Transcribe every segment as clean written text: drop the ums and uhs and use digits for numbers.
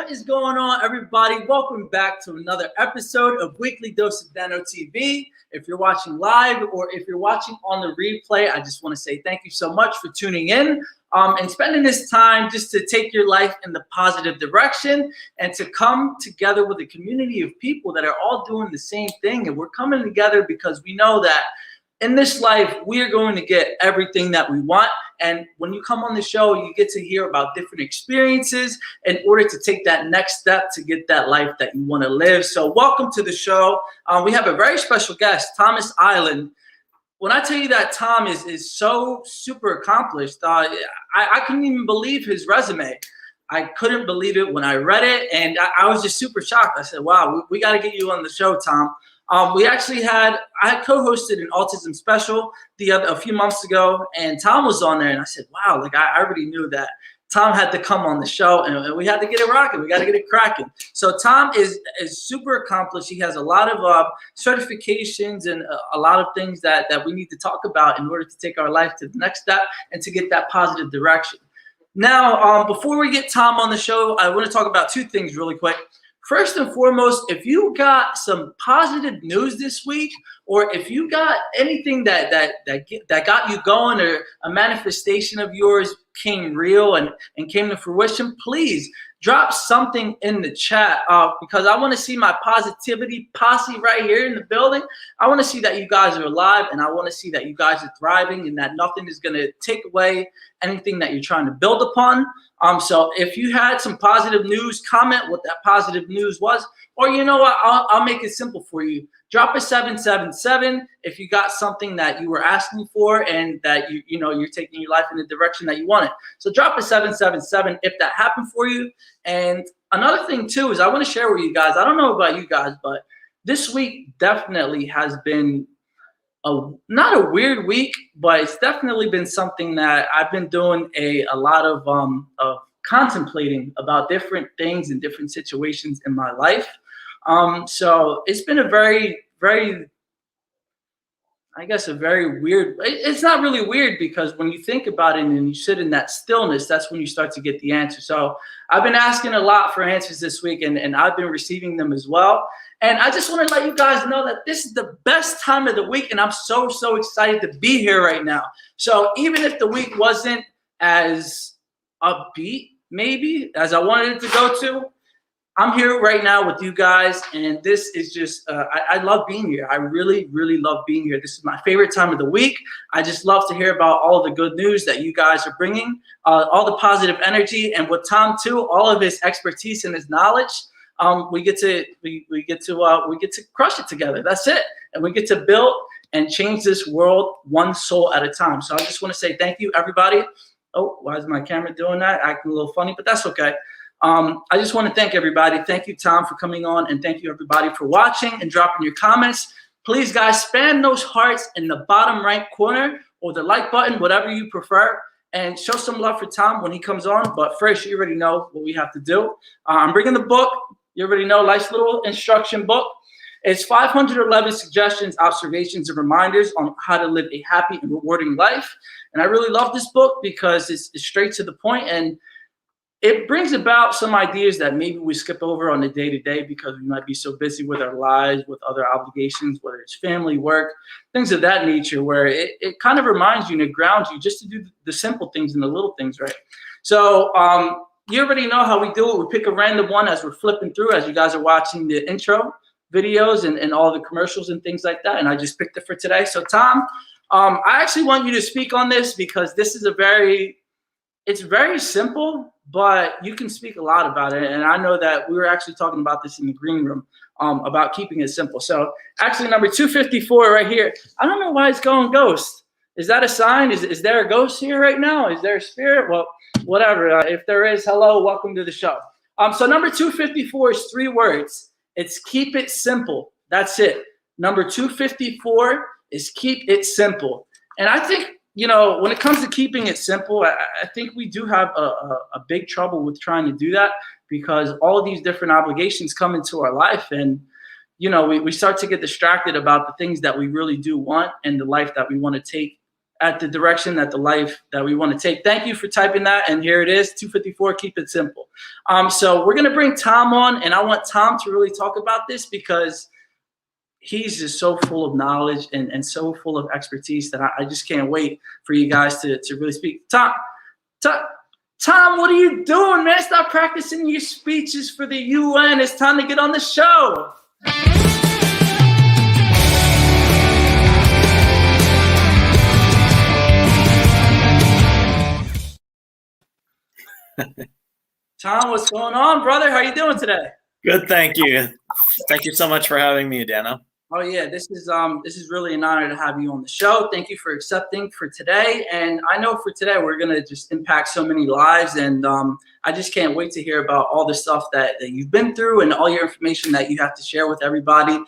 What is going on, everybody? Welcome back to another episode of Weekly Dose of Nano TV. If you're watching live or if you're watching on the replay, I just want to say thank you so much for tuning in and spending this time just to take your life in the positive direction and to come together with a community of people that are all doing the same thing. And we're coming together because we know that in this life, we are going to get everything that we want. And when you come on the show, you get to hear about different experiences in order to take that next step to get that life that you want to live. So welcome to the show. We have a very special guest, Thomas Iland. When I tell you that Tom is so super accomplished, I couldn't even believe his resume. I couldn't believe it when I read it, and I was just super shocked. I said, wow, we got to get you on the show, Tom. I had co-hosted an autism special a few months ago, and Tom was on there, and I said, wow, like I already knew that Tom had to come on the show, and we had to get it rocking. We got to get it cracking. So Tom is super accomplished. He has a lot of certifications and a lot of things that we need to talk about in order to take our life to the next step and to get that positive direction. Now, before we get Tom on the show, I want to talk about two things really quick. First and foremost, if you got some positive news this week, or if you got anything that got you going, or a manifestation of yours came real and came to fruition, please drop something in the chat because I want to see my positivity posse right here in the building. I want to see that you guys are alive, and I want to see that you guys are thriving and that nothing is going to take away anything that you're trying to build upon. So if you had some positive news, comment what that positive news was, or you know what, I'll make it simple for you. Drop a 777 if you got something that you were asking for and that you're taking your life in the direction that you want it. So drop a 777 if that happened for you. And another thing too is I want to share with you guys, I don't know about you guys, but this week definitely has been not a weird week, but it's definitely been something that I've been doing a lot of contemplating about different things and different situations in my life. So it's been a very, very, I guess, a very weird, it's not really weird because when you think about it and you sit in that stillness, that's when you start to get the answer. So I've been asking a lot for answers this week, and I've been receiving them as well. And I just want to let you guys know that this is the best time of the week, and I'm so excited to be here right now. So even if the week wasn't as upbeat, maybe, as I wanted it to go to, I'm here right now with you guys, and this is just, I love being here. I really, really love being here. This is my favorite time of the week. I just love to hear about all the good news that you guys are bringing, all the positive energy, and with Tom too, all of his expertise and his knowledge. We get to crush it together. That's it, and we get to build and change this world one soul at a time. So I just want to say thank you, everybody. Oh, why is my camera doing that? Acting a little funny, but that's okay. I just want to thank everybody. Thank you, Tom, for coming on, and thank you, everybody, for watching and dropping your comments. Please, guys, spam those hearts in the bottom right corner or the like button, whatever you prefer, and show some love for Tom when he comes on. But first, you already know what we have to do. I'm bringing the book. You already know, nice little instruction book. It's 511 suggestions, observations, and reminders on how to live a happy and rewarding life. And I really love this book because it's straight to the point, and it brings about some ideas that maybe we skip over on the day-to-day because we might be so busy with our lives, with other obligations, whether it's family, work, things of that nature, where it kind of reminds you and it grounds you just to do the simple things and the little things right. So you already know how we do it. We pick a random one as we're flipping through, as you guys are watching the intro videos and all the commercials and things like that. And I just picked it for today. So Tom, I actually want you to speak on this because this is it's very simple, but you can speak a lot about it. And I know that we were actually talking about this in the green room about keeping it simple. So actually number 254 right here. I don't know why it's going ghost. Is that a sign? Is there a ghost here right now? Is there a spirit? Well, whatever. If there is, hello, welcome to the show. So number 254 is 3 words. It's keep it simple. That's it. Number 254 is keep it simple. And I think, when it comes to keeping it simple, I think we do have a big trouble with trying to do that because all of these different obligations come into our life, and we start to get distracted about the things that we really do want and the life that we want to take at the direction that the life that we want to take. Thank you for typing that. And here it is, 254, keep it simple. So we're going to bring Tom on, and I want Tom to really talk about this because he's just so full of knowledge and so full of expertise that I just can't wait for you guys to really speak. Tom, what are you doing, man? Stop practicing your speeches for the UN. It's time to get on the show. Tom, what's going on, brother? How are you doing today? Good, thank you. Thank you so much for having me, Dano. Oh yeah, this is really an honor to have you on the show. Thank you for accepting for today. And I know for today we're gonna just impact so many lives, and I just can't wait to hear about all the stuff that you've been through and all your information that you have to share with everybody.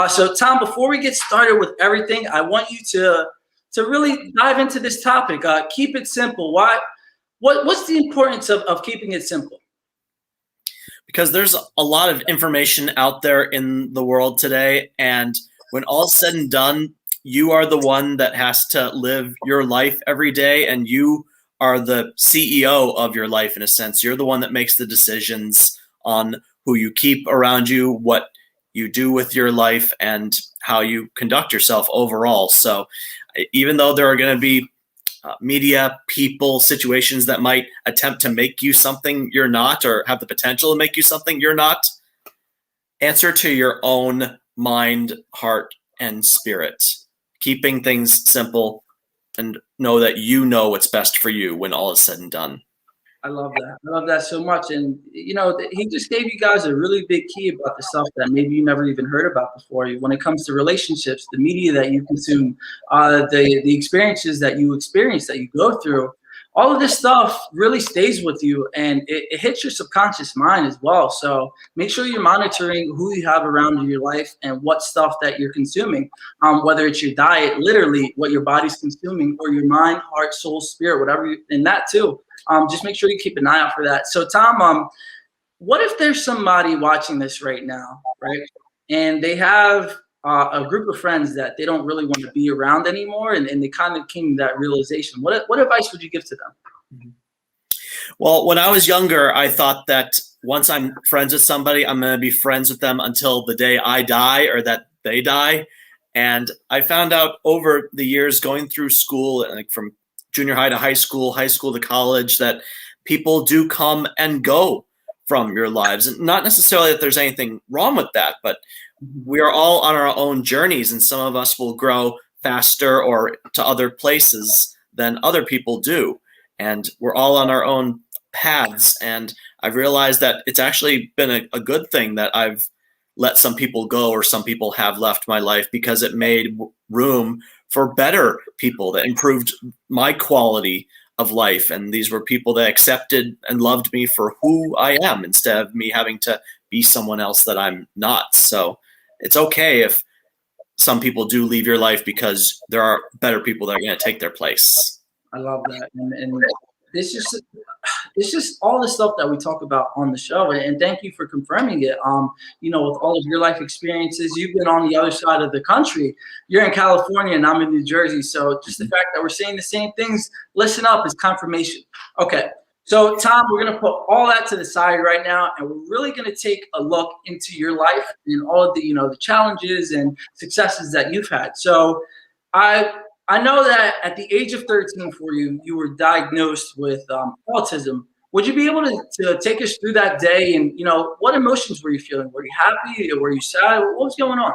So Tom, before we get started with everything, I want you to really dive into this topic. Keep it simple. What's the importance of keeping it simple? Because there's a lot of information out there in the world today, and when all's said and done, you are the one that has to live your life every day, and you are the CEO of your life in a sense. You're the one that makes the decisions on who you keep around you, what you do with your life, and how you conduct yourself overall. So even though there are going to be media, people, situations that might attempt to make you something you're not, or have the potential to make you something you're not, answer to your own mind, heart, and spirit. Keeping things simple, and know that you know what's best for you when all is said and done. I love that. I love that so much. And, you know, he just gave you guys a really big key about the stuff that maybe you never even heard about before. When it comes to relationships, the media that you consume, the experiences that you experience, that you go through, all of this stuff really stays with you, and it hits your subconscious mind as well. So make sure you're monitoring who you have around in your life and what stuff that you're consuming, whether it's your diet, literally what your body's consuming, or your mind, heart, soul, spirit, whatever, and that too. Just make sure you keep an eye out for that. So Tom, what if there's somebody watching this right now, right? And they have a group of friends that they don't really want to be around anymore, and they kind of came to that realization. What advice would you give to them? Well, when I was younger, I thought that once I'm friends with somebody, I'm going to be friends with them until the day I die or that they die. And I found out over the years going through school, like from junior high to high school to college, that people do come and go from your lives. And not necessarily that there's anything wrong with that, but we are all on our own journeys, and some of us will grow faster or to other places than other people do. And we're all on our own paths. And I've realized that it's actually been a good thing that I've let some people go, or some people have left my life, because it made room for better people that improved my quality of life. And these were people that accepted and loved me for who I am, instead of me having to be someone else that I'm not. So it's okay if some people do leave your life, because there are better people that are going to take their place. I love that. And it's just all the stuff that we talk about on the show. And thank you for confirming it. You know, with all of your life experiences, you've been on the other side of the country. You're in California and I'm in New Jersey. So just the fact that we're saying the same things, listen up, is confirmation. Okay. So Tom, we're going to put all that to the side right now, and we're really going to take a look into your life and all of the, the challenges and successes that you've had. So I know that at the age of 13 for you, you were diagnosed with autism. Would you be able to take us through that day, and what emotions were you feeling? Were you happy? Were you sad? What was going on?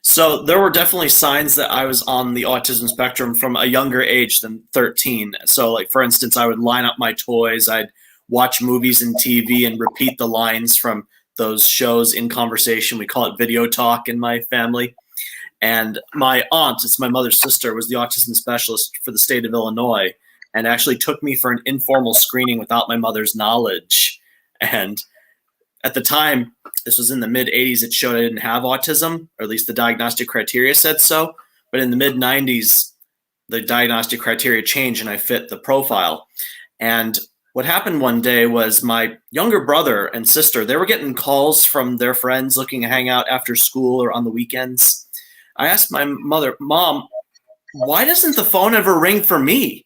So there were definitely signs that I was on the autism spectrum from a younger age than 13. So, like, for instance, I would line up my toys, I'd watch movies and TV and repeat the lines from those shows in conversation. We call it video talk in my family. And my aunt, it's my mother's sister, was the autism specialist for the state of Illinois, and actually took me for an informal screening without my mother's knowledge. And at the time, this was in the mid-'80s, it showed I didn't have autism, or at least the diagnostic criteria said so. But in the mid-'90s, the diagnostic criteria changed and I fit the profile. And what happened one day was my younger brother and sister, they were getting calls from their friends looking to hang out after school or on the weekends. I asked my mother, Mom, why doesn't the phone ever ring for me?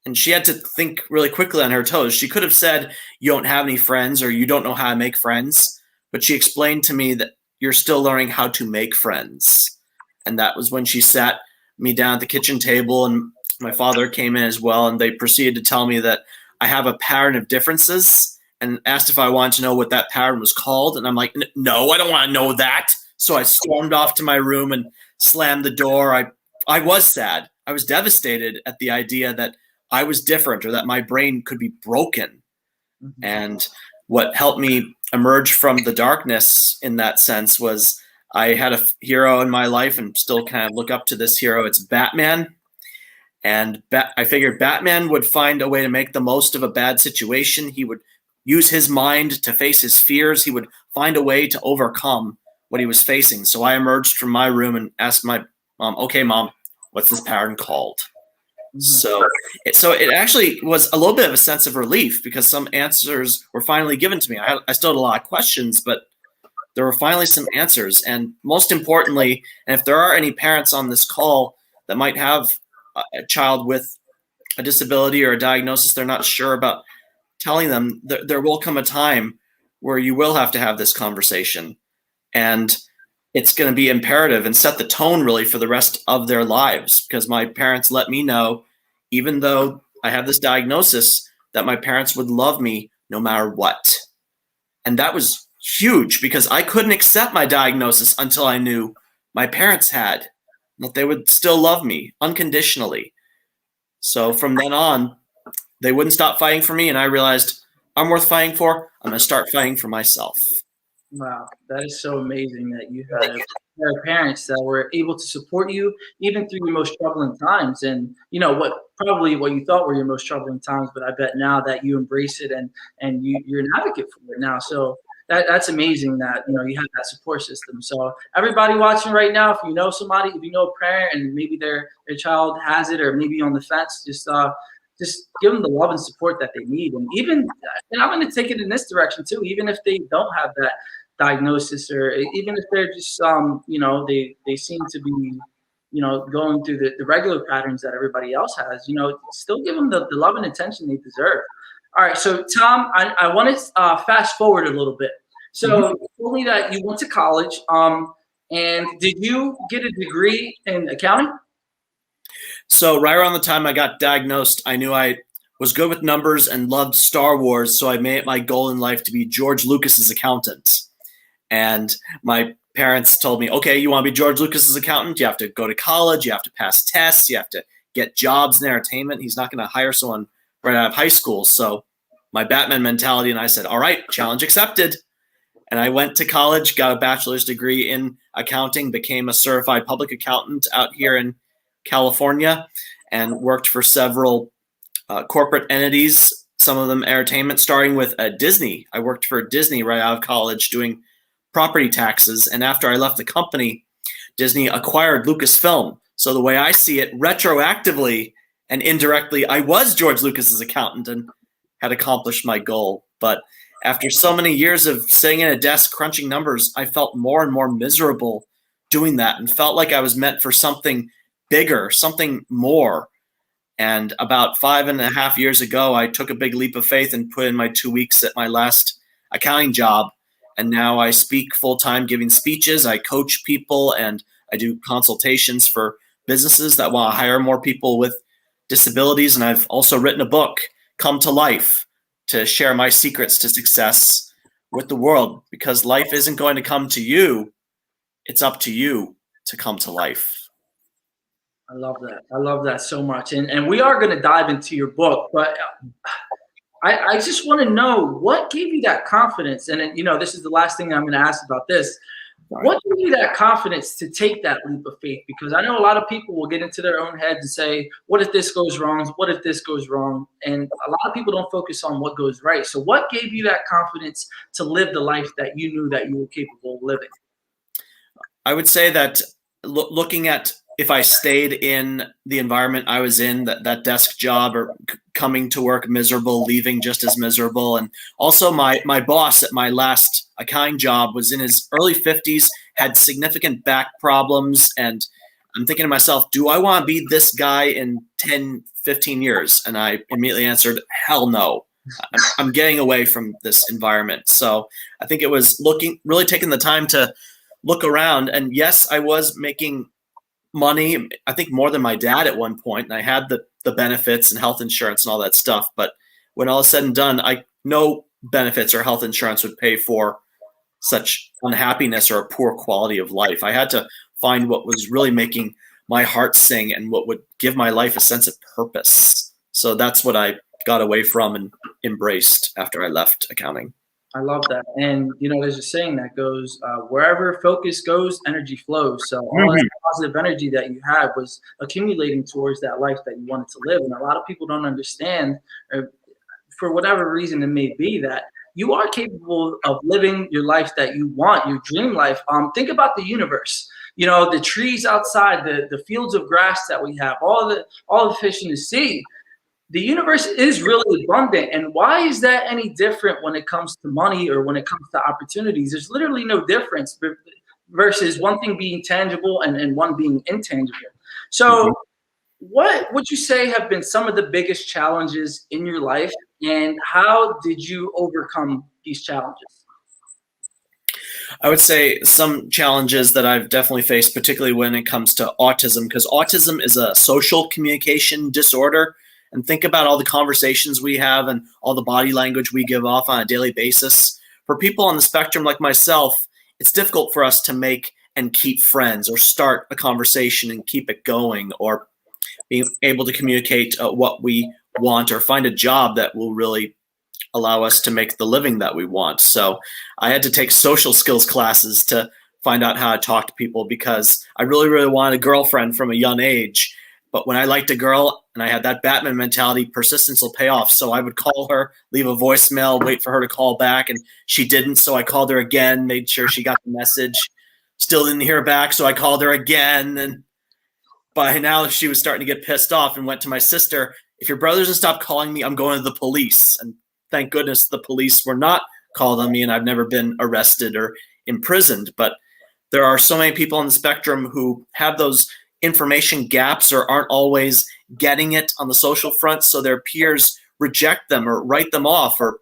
And she had to think really quickly on her toes. She could have said, you don't have any friends or you don't know how to make friends. But she explained to me that you're still learning how to make friends. And that was when she sat me down at the kitchen table, and my father came in as well. And they proceeded to tell me that I have a pattern of differences and asked if I wanted to know what that pattern was called. And I'm like, no, I don't want to know that. So I stormed off to my room and slammed the door. I was sad. I was devastated at the idea that I was different or that my brain could be broken. Mm-hmm. And what helped me emerge from the darkness in that sense was I had a hero in my life and still kind of look up to this hero. It's Batman. And I figured Batman would find a way to make the most of a bad situation. He would use his mind to face his fears. He would find a way to overcome what he was facing. So I emerged from my room and asked my mom, okay, Mom, what's this pattern called? So it actually was a little bit of a sense of relief because some answers were finally given to me. I still had a lot of questions, but there were finally some answers. And most importantly, and if there are any parents on this call that might have a child with a disability or a diagnosis they're not sure about telling them, there will come a time where you will have to have this conversation. And it's going to be imperative and set the tone really for the rest of their lives, because my parents let me know, even though I have this diagnosis, that my parents would love me no matter what. And that was huge because I couldn't accept my diagnosis until I knew my parents had, that they would still love me unconditionally. So from then on, they wouldn't stop fighting for me. And I realized I'm worth fighting for. I'm going to start fighting for myself. Wow, that is so amazing that you have parents that were able to support you even through your most troubling times. And you know what you thought were your most troubling times, but I bet now that you embrace it and you're an advocate for it now. So that's amazing that you have that support system. So everybody watching right now, if you know somebody, if you know a parent and maybe their child has it or maybe on the fence, just give them the love and support that they need. And I'm going to take it in this direction too, even if they don't have that diagnosis, or even if they're just, they seem to be, going through the regular patterns that everybody else has, still give them the love and attention they deserve. All right. So Tom, I want to fast forward a little bit. So you told me that you went to college, and did you get a degree in accounting? So right around the time I got diagnosed, I knew I was good with numbers and loved Star Wars. So I made it my goal in life to be George Lucas's accountant. And my parents told me, okay, you want to be George Lucas's accountant? You have to go to college. You have to pass tests. You have to get jobs in entertainment. He's not going to hire someone right out of high school. So my Batman mentality, and I said, all right, challenge accepted. And I went to college, got a bachelor's degree in accounting, became a certified public accountant out here in California, and worked for several corporate entities, some of them entertainment, starting with Disney. I worked for Disney right out of college doing property taxes. And after I left the company, Disney acquired Lucasfilm. So the way I see it, retroactively and indirectly, I was George Lucas's accountant and had accomplished my goal. But after so many years of sitting at a desk crunching numbers, I felt more and more miserable doing that and felt like I was meant for something bigger, something more. And about 5.5 years ago, I took a big leap of faith and put in my 2 weeks at my last accounting job. And now I speak full-time giving speeches. I coach people and I do consultations for businesses that want to hire more people with disabilities. And I've also written a book, Come to Life, to share my secrets to success with the world, because life isn't going to come to you. It's up to you to come to life. I love that. I love that so much. And we are going to dive into your book, but I just want to know what gave you that confidence. And this is the last thing I'm going to ask about this. What gave you that confidence to take that leap of faith? Because I know a lot of people will get into their own heads and say, what if this goes wrong? What if this goes wrong? And a lot of people don't focus on what goes right. So what gave you that confidence to live the life that you knew that you were capable of living? I would say that looking at if I stayed in the environment I was in, that desk job, or coming to work miserable, leaving just as miserable. And also my boss at my last accounting job was in his early 50s, had significant back problems, and I'm thinking to myself, do I want to be this guy in 10, 15 years? And I immediately answered, hell no. I'm getting away from this environment. So I think it was really taking the time to look around. And yes, I was making money, I think more than my dad at one point, and I had the benefits and health insurance and all that stuff. But when all is said and done, no benefits or health insurance would pay for such unhappiness or a poor quality of life. I had to find what was really making my heart sing and what would give my life a sense of purpose. So that's what I got away from and embraced after I left accounting. I love that. And, there's a saying that goes, wherever focus goes, energy flows. So all this positive energy that you had was accumulating towards that life that you wanted to live. And a lot of people don't understand, for whatever reason it may be, that you are capable of living your life that you want, your dream life. Think about the universe. The trees outside, the fields of grass that we have, all the fish in the sea. The universe is really abundant. And why is that any different when it comes to money or when it comes to opportunities? There's literally no difference versus one thing being tangible and one being intangible. So what would you say have been some of the biggest challenges in your life, and how did you overcome these challenges? I would say some challenges that I've definitely faced, particularly when it comes to autism, because autism is a social communication disorder. And think about all the conversations we have and all the body language we give off on a daily basis. For people on the spectrum like myself, it's difficult for us to make and keep friends or start a conversation and keep it going, or being able to communicate what we want or find a job that will really allow us to make the living that we want. So I had to take social skills classes to find out how to talk to people, because I really, really wanted a girlfriend from a young age. But when I liked a girl and I had that Batman mentality, persistence will pay off. So I would call her, leave a voicemail, wait for her to call back, and she didn't. So I called her again, made sure she got the message. Still didn't hear back, so I called her again. And by now she was starting to get pissed off and went to my sister, if your brother doesn't stop calling me, I'm going to the police. And thank goodness the police were not called on me, and I've never been arrested or imprisoned. But there are so many people on the spectrum who have those information gaps or aren't always getting it on the social front, so their peers reject them or write them off or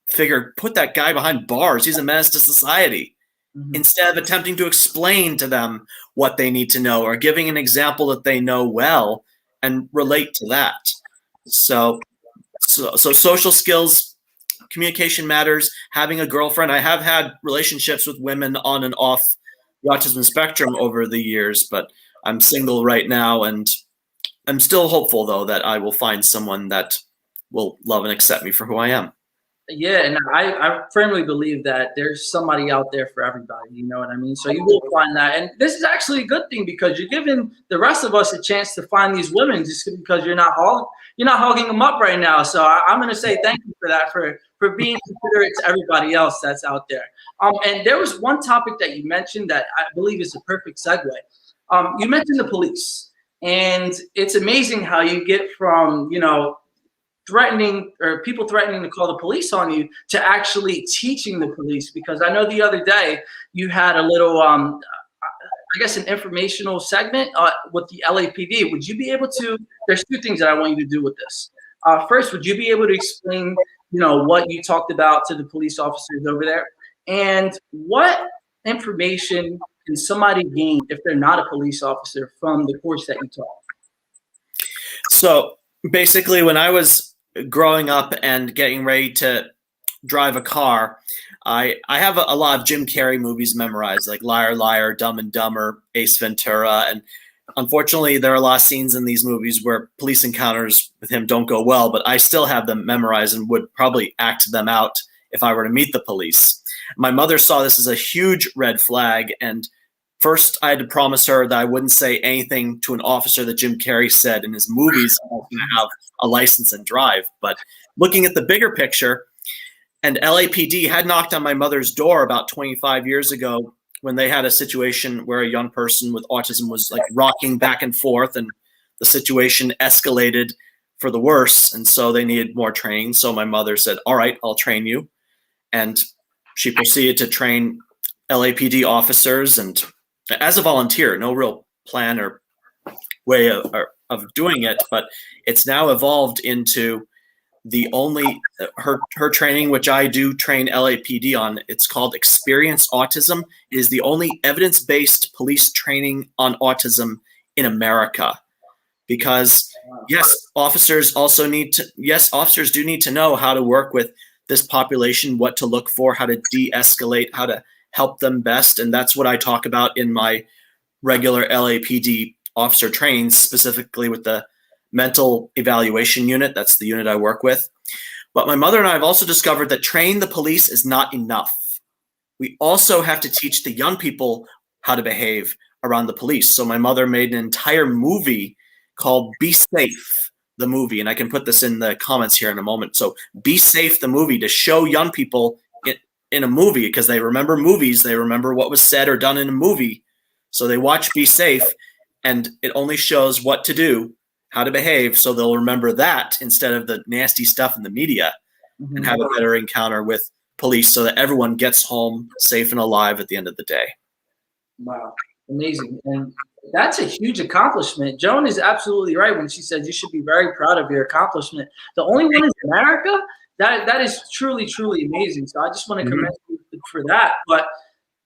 figure, put that guy behind bars, he's a menace to society, instead of attempting to explain to them what they need to know or giving an example that they know well and relate to that. So social skills, communication matters, having a girlfriend. I have had relationships with women on and off the autism spectrum over the years, but I'm single right now, and I'm still hopeful, though, that I will find someone that will love and accept me for who I am. Yeah, and I firmly believe that there's somebody out there for everybody, you know what I mean? So you will find that. And this is actually a good thing, because you're giving the rest of us a chance to find these women, just because you're not hogging them up right now. So I'm going to say thank you for that, for being considerate to everybody else that's out there. And there was one topic that you mentioned that I believe is a perfect segue. You mentioned the police, and it's amazing how you get from, threatening or people threatening to call the police on you to actually teaching the police. Because I know the other day you had a little, I guess, an informational segment with the LAPD. Would you be able to, there's two things that I want you to do with this. First, would you be able to explain, what you talked about to the police officers over there? And what information can somebody gain if they're not a police officer from the course that you taught? So basically, when I was growing up and getting ready to drive a car, I have a lot of Jim Carrey movies memorized, like Liar Liar, Dumb and Dumber, Ace Ventura. And unfortunately, there are a lot of scenes in these movies where police encounters with him don't go well, but I still have them memorized and would probably act them out if I were to meet the police. My mother saw this as a huge red flag, and first I had to promise her that I wouldn't say anything to an officer that Jim Carrey said in his movies, I was going to have a license and drive. But looking at the bigger picture, and LAPD had knocked on my mother's door about 25 years ago when they had a situation where a young person with autism was like rocking back and forth, and the situation escalated for the worse. And so they needed more training. So my mother said, all right, I'll train you. And she proceeded to train LAPD officers, and as a volunteer, no real plan or way of doing it, but it's now evolved into the only her training, which I do train LAPD on. It's called Experience Autism. It is the only evidence-based police training on autism in America. Because officers do need to know how to work with this population, what to look for, how to de-escalate, how to help them best. And that's what I talk about in my regular LAPD officer trainings, specifically with the mental evaluation unit. That's the unit I work with. But my mother and I have also discovered that training the police is not enough. We also have to teach the young people how to behave around the police. So my mother made an entire movie called Be Safe, the movie. And I can put this in the comments here in a moment. So Be Safe, the movie, to show young people in a movie, because they remember movies. They remember what was said or done in a movie. So they watch Be Safe, and it only shows what to do, how to behave, so they'll remember that instead of the nasty stuff in the media, and have a better encounter with police so that everyone gets home safe and alive at the end of the day. Wow, amazing. And that's a huge accomplishment. Joan is absolutely right when she said you should be very proud of your accomplishment. The only one in America, that is truly, truly amazing. So I just want to commend you for that. But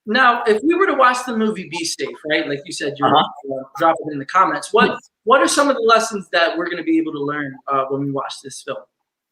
now, if we were to watch the movie Be Safe, right, like you said, you're drop it in the comments. What are some of the lessons that we're going to be able to learn when we watch this film?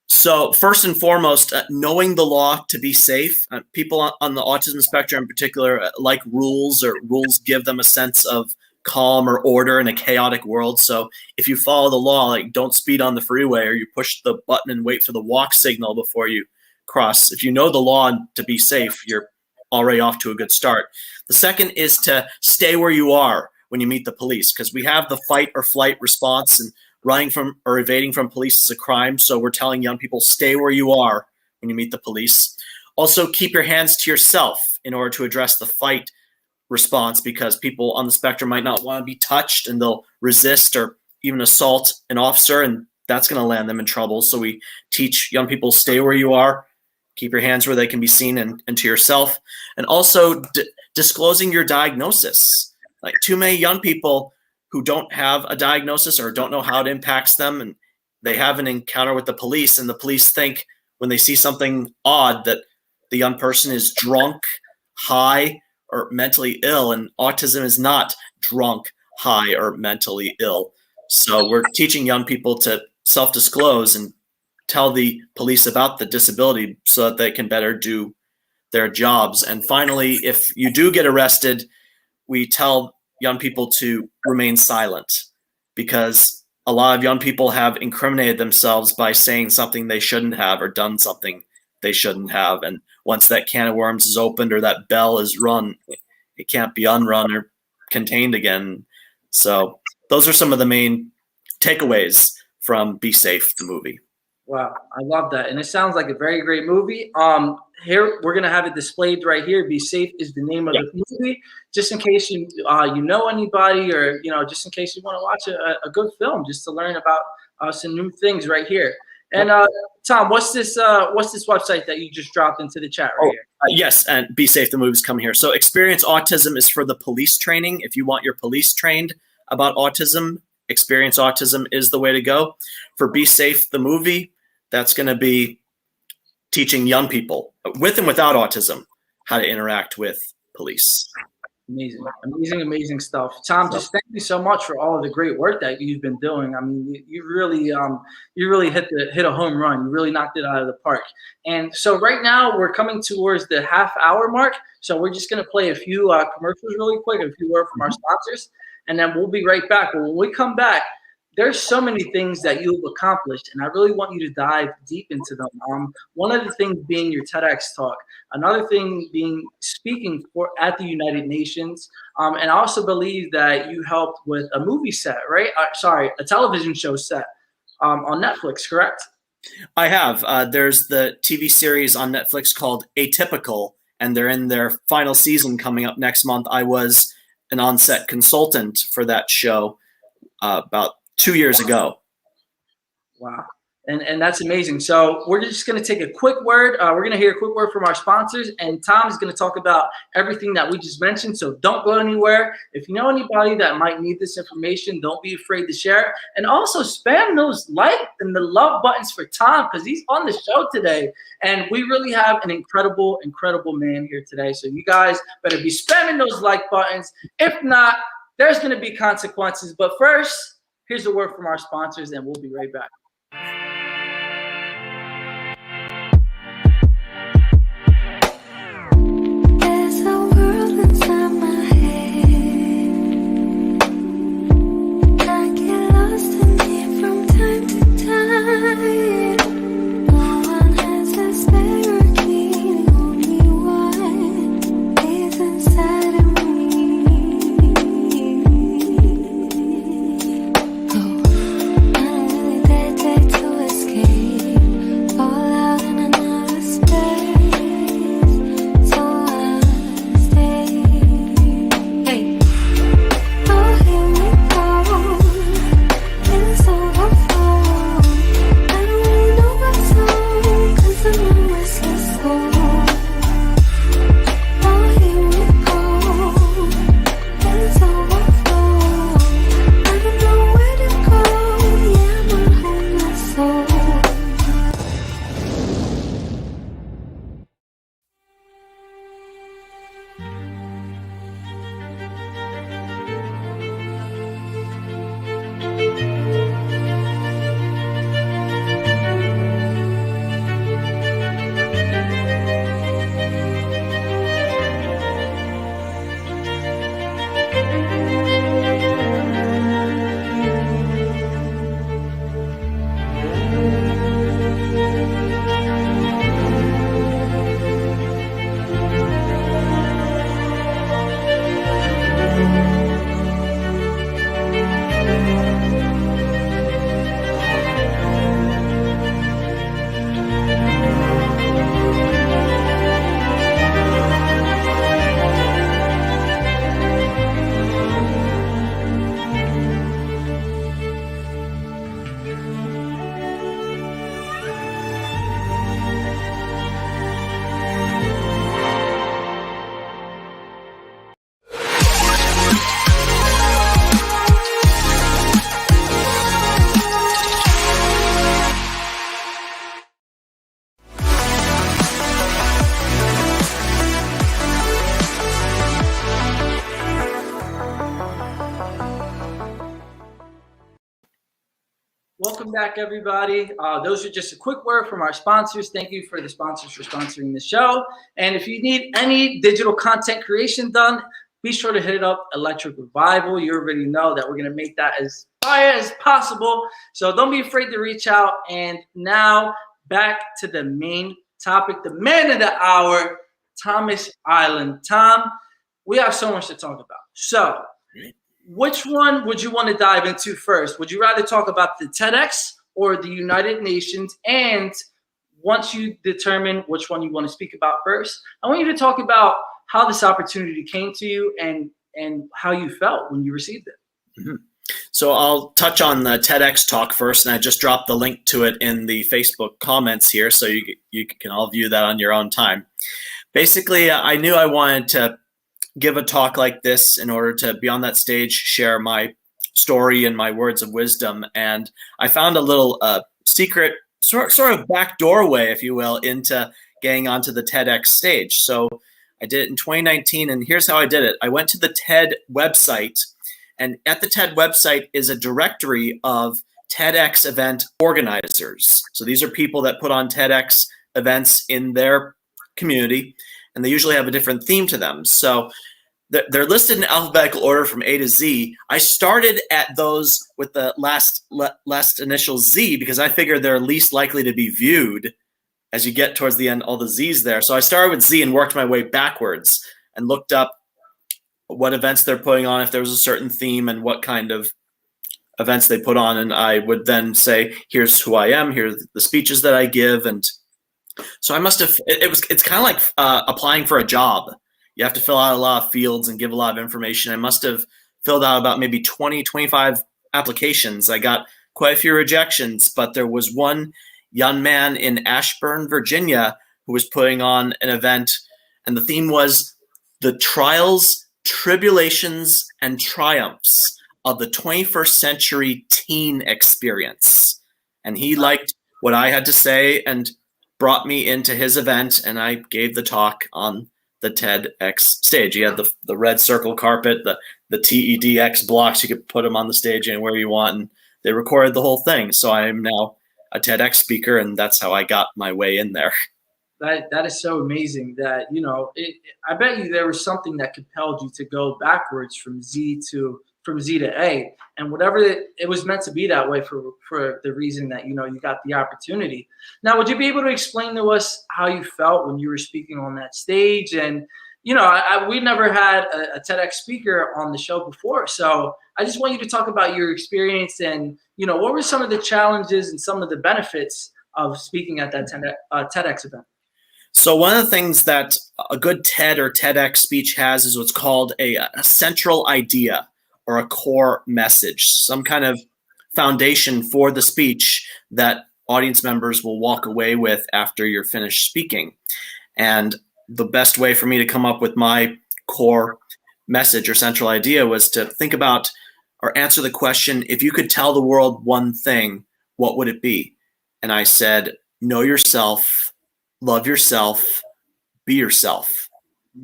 So first and foremost, knowing the law to be safe. People on the autism spectrum in particular like rules, or rules give them a sense of calm or order in a chaotic world. So if you follow the law, like don't speed on the freeway, or you push the button and wait for the walk signal before you cross. If you know the law to be safe, you're already off to a good start. The second is to stay where you are when you meet the police, because we have the fight or flight response, and running from or evading from police is a crime. So we're telling young people, stay where you are when you meet the police. Also, keep your hands to yourself in order to address the fight response, because people on the spectrum might not want to be touched, and they'll resist or even assault an officer, and that's going to land them in trouble. So we teach young people, stay where you are, keep your hands where they can be seen, and to yourself. And also disclosing your diagnosis. Like, too many young people who don't have a diagnosis or don't know how it impacts them, and they have an encounter with the police, and the police think when they see something odd that the young person is drunk, high, or mentally ill. And autism is not drunk, high, or mentally ill. So we're teaching young people to self-disclose and tell the police about the disability so that they can better do their jobs. And finally, if you do get arrested, we tell young people to remain silent, because a lot of young people have incriminated themselves by saying something they shouldn't have or done something they shouldn't have. And once that can of worms is opened or that bell is rung, it can't be unrun or contained again. So those are some of the main takeaways from Be Safe, the movie. Wow, I love that. And it sounds like a very great movie. Here, we're going to have it displayed right here. Be Safe is the name of the movie, just in case you know anybody, or, just in case you want to watch a good film, just to learn about some new things right here. And Tom, what's this website that you just dropped into the chat right here? Yes, and Be Safe, the movie's coming here. So Experience Autism is for the police training. If you want your police trained about autism, Experience Autism is the way to go. For Be Safe, the movie, that's going to be teaching young people with and without autism how to interact with police. Amazing, amazing, amazing stuff. Tom, just thank you so much for all of the great work that you've been doing. I mean, you really hit a home run. You really knocked it out of the park. And so right now we're coming towards the half-hour mark. So we're just going to play a few commercials really quick, a few words from our sponsors, and then we'll be right back. But when we come back, there's so many things that you've accomplished, and I really want you to dive deep into them. One of the things being your TEDx talk, another thing being speaking at the United Nations, and I also believe that you helped with a movie set, right? A television show set on Netflix, correct? I have. There's the TV series on Netflix called Atypical, and they're in their final season coming up next month. I was an on-set consultant for that show about 2 years ago. Wow. And that's amazing. So we're just going to take a quick word. We're going to hear a quick word from our sponsors, and Tom is going to talk about everything that we just mentioned. So don't go anywhere. If you know anybody that might need this information, don't be afraid to share it. And also spam those like and the love buttons for Tom, because he's on the show today. And we really have an incredible, incredible man here today. So you guys better be spamming those like buttons. If not, there's going to be consequences. But first, here's a word from our sponsors, and we'll be right back. Welcome back, everybody. Those are just a quick word from our sponsors. Thank you for the sponsors for sponsoring the show. And if you need any digital content creation done, be sure to hit up Electric Revival. You already know that we're going to make that as fire as possible. So don't be afraid to reach out. And now back to the main topic, the man of the hour, Thomas Iland. Tom, we have so much to talk about. So which one would you want to dive into first? Would you rather talk about the TEDx or the United Nations? And once you determine which one you want to speak about first, I want you to talk about how this opportunity came to you and how you felt when you received it. Mm-hmm. So I'll touch on the TEDx talk first, and I just dropped the link to it in the Facebook comments here, so you can all view that on your own time. Basically, I knew I wanted to give a talk like this in order to be on that stage, share my story and my words of wisdom. And I found a little secret sort of back doorway, if you will, into getting onto the TEDx stage. So I did it in 2019, and here's how I did it. I went to the TED website, and at the TED website is a directory of TEDx event organizers. So these are people that put on TEDx events in their community, and they usually have a different theme to them. So they're listed in alphabetical order from A to Z. I started at those with the last initial Z because I figured they're least likely to be viewed as you get towards the end, all the Z's there. So I started with Z and worked my way backwards and looked up what events they're putting on, if there was a certain theme and what kind of events they put on. And I would then say, here's who I am, here's the speeches that I give. And so I must have, it's kind of like applying for a job. You have to fill out a lot of fields and give a lot of information. I must have filled out about maybe 20, 25 applications. I got quite a few rejections, but there was one young man in Ashburn, Virginia, who was putting on an event, and the theme was the trials, tribulations, and triumphs of the 21st century teen experience. And he liked what I had to say and brought me into his event, and I gave the talk on the TEDx stage. He had the red circle carpet, the TEDx blocks. You could put them on the stage anywhere you want, and they recorded the whole thing. So I am now a TEDx speaker, and that's how I got my way in there. That is so amazing that, I bet you there was something that compelled you to go backwards from Z to A, and whatever it was meant to be that way for the reason that, you got the opportunity. Now, would you be able to explain to us how you felt when you were speaking on that stage? And, we never had a TEDx speaker on the show before. So I just want you to talk about your experience and, what were some of the challenges and some of the benefits of speaking at that TEDx event? So one of the things that a good TED or TEDx speech has is what's called a central idea or a core message, some kind of foundation for the speech that audience members will walk away with after you're finished speaking. And the best way for me to come up with my core message or central idea was to think about or answer the question, if you could tell the world one thing, what would it be? And I said, know yourself, love yourself, be yourself.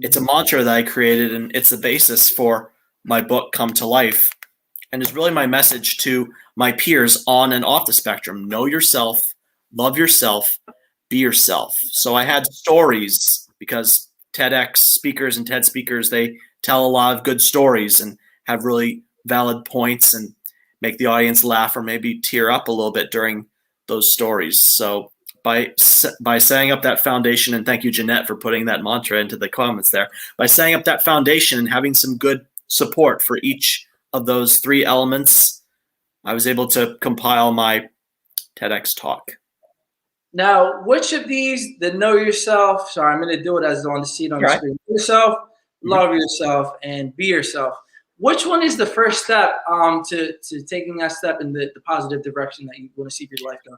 It's a mantra that I created, and it's the basis for my book, Come to Life, and is really my message to my peers on and off the spectrum. Know yourself, love yourself, be yourself. So I had stories, because TEDx speakers and TED speakers, they tell a lot of good stories and have really valid points and make the audience laugh or maybe tear up a little bit during those stories. So by setting up that foundation, and thank you, Jeanette, for putting that mantra into the comments there, by setting up that foundation and having some good support for each of those three elements, I was able to compile my TEDx talk. Now, which of these, the know yourself, sorry, I'm going to do it as on the screen. Know yourself, love yourself, and be yourself. Which one is the first step to taking that step in the positive direction that you want to see your life go?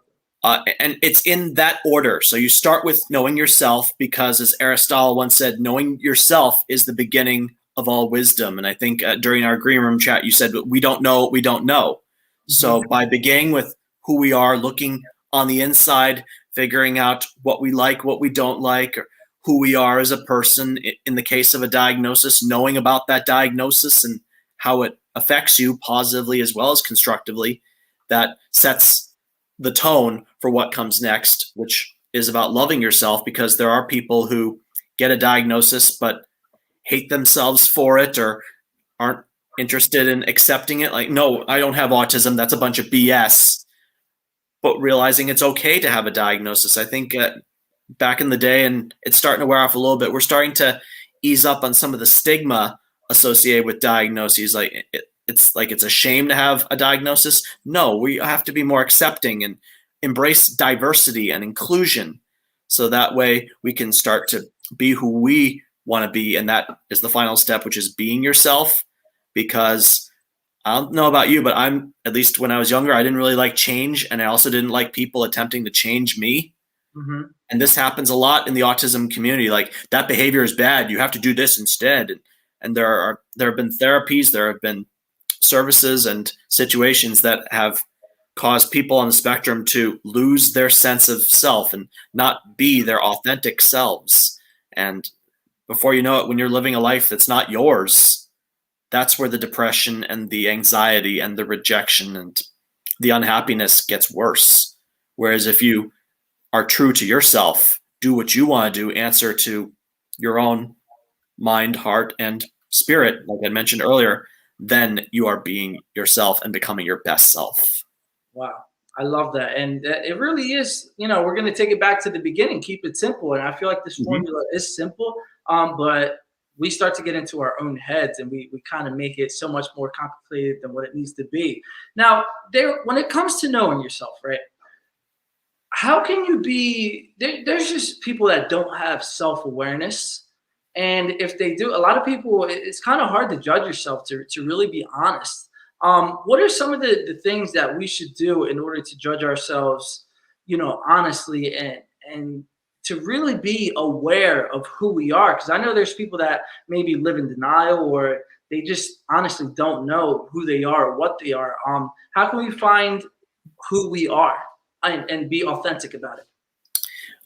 And it's in that order. So you start with knowing yourself, because as Aristotle once said, knowing yourself is the beginning of all wisdom. And I think during our green room chat, you said, we don't know what we don't know. So by beginning with who we are, looking on the inside, figuring out what we like, what we don't like, or who we are as a person, in the case of a diagnosis, knowing about that diagnosis and how it affects you positively as well as constructively, that sets the tone for what comes next, which is about loving yourself, because there are people who get a diagnosis but hate themselves for it or aren't interested in accepting it. Like, no, I don't have autism. That's a bunch of BS. But realizing it's okay to have a diagnosis. I think back in the day, and it's starting to wear off a little bit, we're starting to ease up on some of the stigma associated with diagnoses. Like it's a shame to have a diagnosis. No, we have to be more accepting and embrace diversity and inclusion, so that way we can start to be who we want to be. And that is the final step, which is being yourself. Because I don't know about you, but at least when I was younger, I didn't really like change. And I also didn't like people attempting to change me. Mm-hmm. And this happens a lot in the autism community. Like, that behavior is bad, you have to do this instead. And there have been therapies, there have been services and situations that have caused people on the spectrum to lose their sense of self and not be their authentic selves. And before you know it, when you're living a life that's not yours, that's where the depression and the anxiety and the rejection and the unhappiness gets worse. Whereas if you are true to yourself, do what you want to do, answer to your own mind, heart, and spirit, like I mentioned earlier, then you are being yourself and becoming your best self. Wow. I love that. And it really is, we're going to take it back to the beginning, keep it simple. And I feel like this formula is simple, but we start to get into our own heads and we kind of make it so much more complicated than what it needs to be. Now, when it comes to knowing yourself, right? How can you be, there's just people that don't have self-awareness. And if they do, a lot of people, it's kind of hard to judge yourself, to really be honest. What are some of the things that we should do in order to judge ourselves, honestly, and to really be aware of who we are? Because I know there's people that maybe live in denial, or they just honestly don't know who they are or what they are. How can we find who we are and be authentic about it?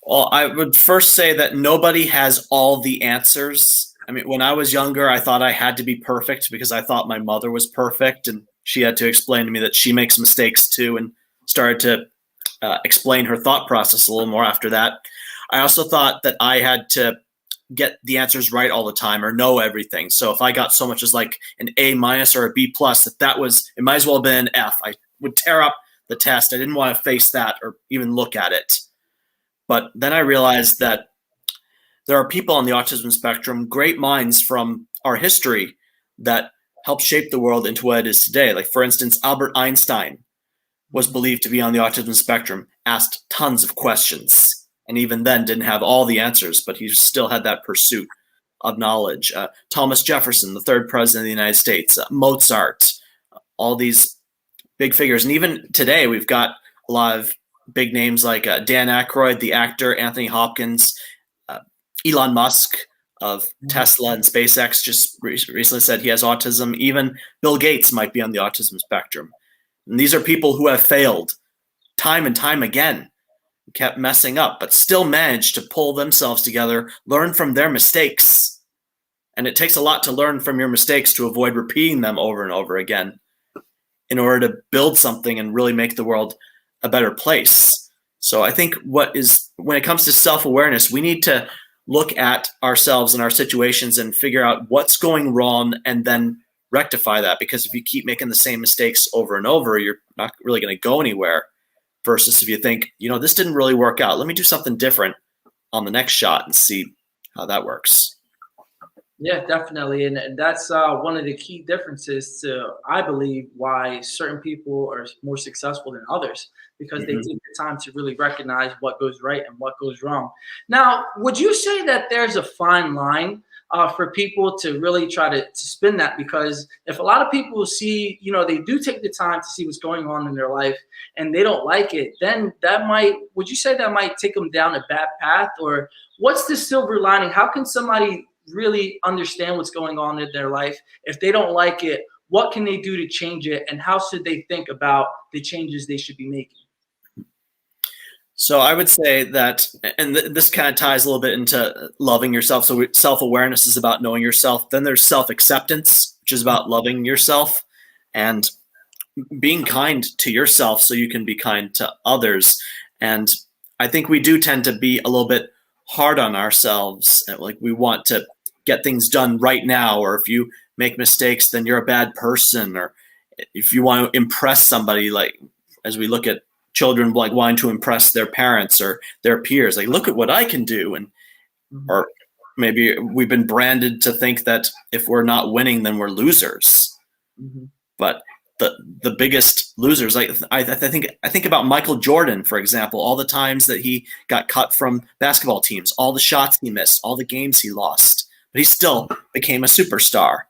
Well, I would first say that nobody has all the answers. I mean, when I was younger, I thought I had to be perfect because I thought my mother was perfect, and she had to explain to me that she makes mistakes too, and started to explain her thought process a little more after that. I also thought that I had to get the answers right all the time or know everything. So if I got so much as like an A minus or a B plus, it might as well have been an F. I would tear up the test. I didn't want to face that or even look at it. But then I realized that there are people on the autism spectrum, great minds from our history that helped shape the world into what it is today. Like, for instance, Albert Einstein was believed to be on the autism spectrum, asked tons of questions, and even then didn't have all the answers, but he still had that pursuit of knowledge. Thomas Jefferson, the third president of the United States, Mozart, all these big figures. And even today, we've got a lot of big names like Dan Aykroyd, the actor, Anthony Hopkins, Elon Musk of Tesla and SpaceX just recently said he has autism. Even Bill Gates might be on the autism spectrum. And these are people who have failed time and time again, kept messing up, but still managed to pull themselves together, learn from their mistakes. And it takes a lot to learn from your mistakes to avoid repeating them over and over again in order to build something and really make the world a better place. So I think when it comes to self-awareness, we need to look at ourselves and our situations and figure out what's going wrong and then rectify that. Because if you keep making the same mistakes over and over, you're not really going to go anywhere. Versus if you think, this didn't really work out, let me do something different on the next shot and see how that works. Yeah, definitely. And that's one of the key differences to, I believe, why certain people are more successful than others, because they take the time to really recognize what goes right and what goes wrong. Now, would you say that there's a fine line for people to really try to spin that? Because if a lot of people see, they do take the time to see what's going on in their life and they don't like it, then would you say that might take them down a bad path? Or what's the silver lining? How can somebody really understand what's going on in their life? If they don't like it, what can they do to change it? And how should they think about the changes they should be making? So I would say that, and this kind of ties a little bit into loving yourself. So self-awareness is about knowing yourself. Then there's self-acceptance, which is about loving yourself and being kind to yourself so you can be kind to others. And I think we do tend to be a little bit hard on ourselves. Like, we want to get things done right now, or if you make mistakes, then you're a bad person. Or if you want to impress somebody, like as we look at children like wanting to impress their parents or their peers, like, look at what I can do. And or maybe we've been branded to think that if we're not winning, then we're losers. But the biggest losers, like I think about Michael Jordan, for example, all the times that he got cut from basketball teams, all the shots he missed, all the games he lost, but he still became a superstar.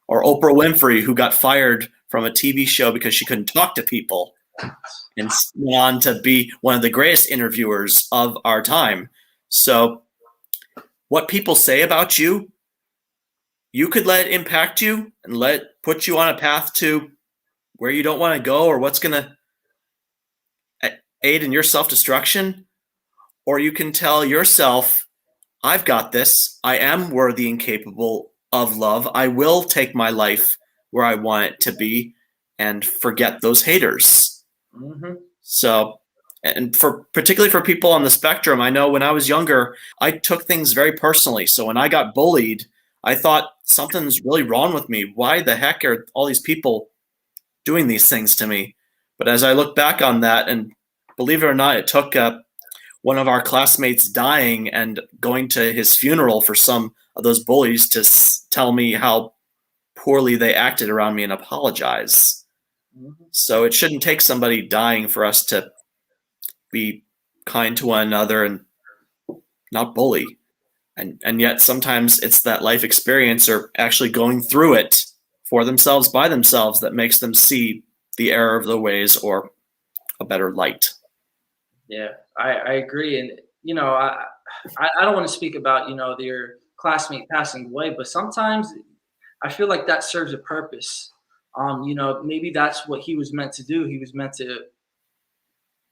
Or Oprah Winfrey, who got fired from a TV show because she couldn't talk to people, and went on to be one of the greatest interviewers of our time. So what people say about you, you could let it impact you and let it put you on a path to where you don't want to go, or what's going to aid in your self-destruction. Or you can tell yourself, I've got this. I am worthy and capable of love. I will take my life where I want it to be and forget those haters. So, and particularly for people on the spectrum, I know when I was younger, I took things very personally. So when I got bullied, I thought something's really wrong with me. Why the heck are all these people doing these things to me? But as I look back on that, and believe it or not, it took one of our classmates dying and going to his funeral for some of those bullies to tell me how poorly they acted around me and apologize. So it shouldn't take somebody dying for us to be kind to one another and not bully. And yet sometimes it's that life experience or actually going through it for themselves by themselves that makes them see the error of the ways or a better light. Yeah, I agree. And, I don't want to speak about, their classmate passing away, but sometimes I feel like that serves a purpose. Maybe that's what he was meant to do. He was meant to,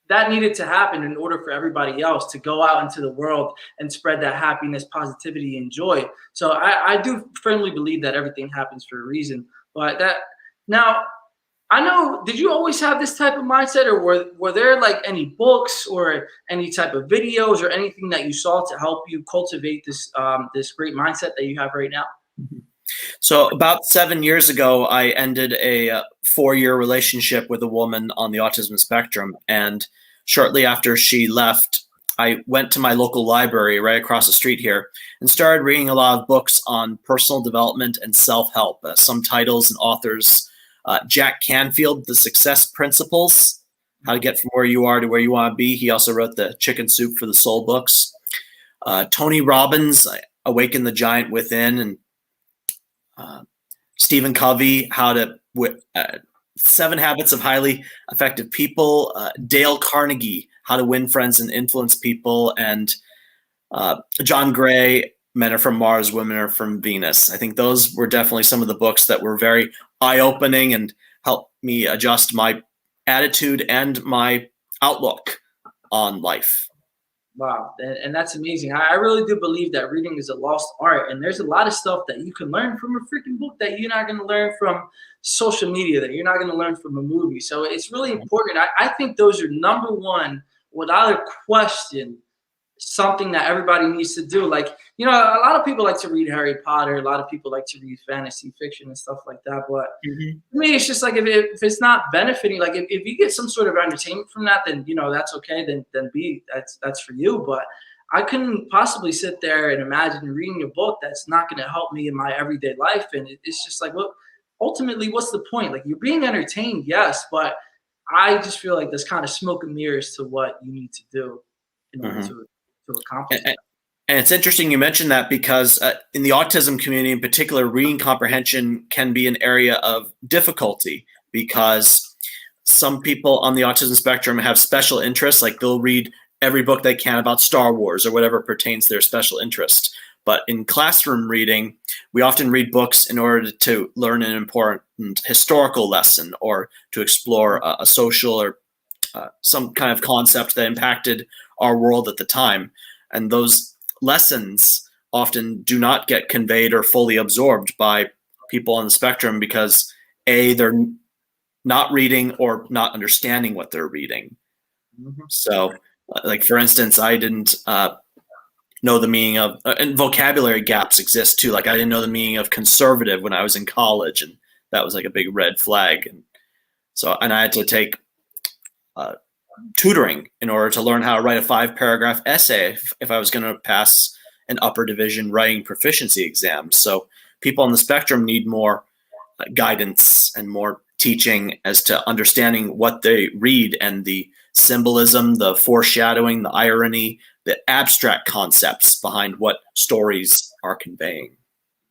that needed to happen in order for everybody else to go out into the world and spread that happiness, positivity, and joy. So I do firmly believe that everything happens for a reason. But that now, I know, did you always have this type of mindset, or were there like any books or any type of videos or anything that you saw to help you cultivate this this great mindset that you have right now? So about 7 years ago, I ended a 4-year relationship with a woman on the autism spectrum. And shortly after she left, I went to my local library right across the street here and started reading a lot of books on personal development and self-help. Some titles and authors: Jack Canfield, The Success Principles, How to Get From Where You Are to Where You Want to Be. He also wrote the Chicken Soup for the Soul books. Tony Robbins, Awaken the Giant Within, and Stephen Covey, 7 Habits of Highly Effective People. Dale Carnegie, How to Win Friends and Influence People. And John Gray, Men Are From Mars, Women Are From Venus. I think those were definitely some of the books that were very eye-opening and helped me adjust my attitude and my outlook on life. Wow, and that's amazing. I really do believe that reading is a lost art, and there's a lot of stuff that you can learn from a freaking book that you're not going to learn from social media, that you're not going to learn from a movie. So it's really important. I think those are number one, without a question, something that everybody needs to do. Like, a lot of people like to read Harry Potter. A lot of people like to read fantasy fiction and stuff like that. But to me, it's just like, if it's not benefiting, like if you get some sort of entertainment from that, then, that's okay. Then that's for you. But I couldn't possibly sit there and imagine reading a book that's not going to help me in my everyday life. And it's just like, well, ultimately, what's the point? Like, you're being entertained, yes, but I just feel like there's kind of smoke and mirrors to what you need to do in order to accomplish that. And it's interesting you mentioned that, because in the autism community in particular, reading comprehension can be an area of difficulty, because some people on the autism spectrum have special interests. Like, they'll read every book they can about Star Wars or whatever pertains to their special interest. But in classroom reading, we often read books in order to learn an important historical lesson, or to explore a social or some kind of concept that impacted our world at the time. And those lessons often do not get conveyed or fully absorbed by people on the spectrum, because they're not reading or not understanding what they're reading. So, like, for instance, I didn't know the meaning of, and vocabulary gaps exist too. Like, I didn't know the meaning of conservative when I was in college, and that was like a big red flag. And I had to take tutoring in order to learn how to write a 5-paragraph essay if I was going to pass an upper division writing proficiency exam. So people on the spectrum need more guidance and more teaching as to understanding what they read, and the symbolism, the foreshadowing, the irony, the abstract concepts behind what stories are conveying.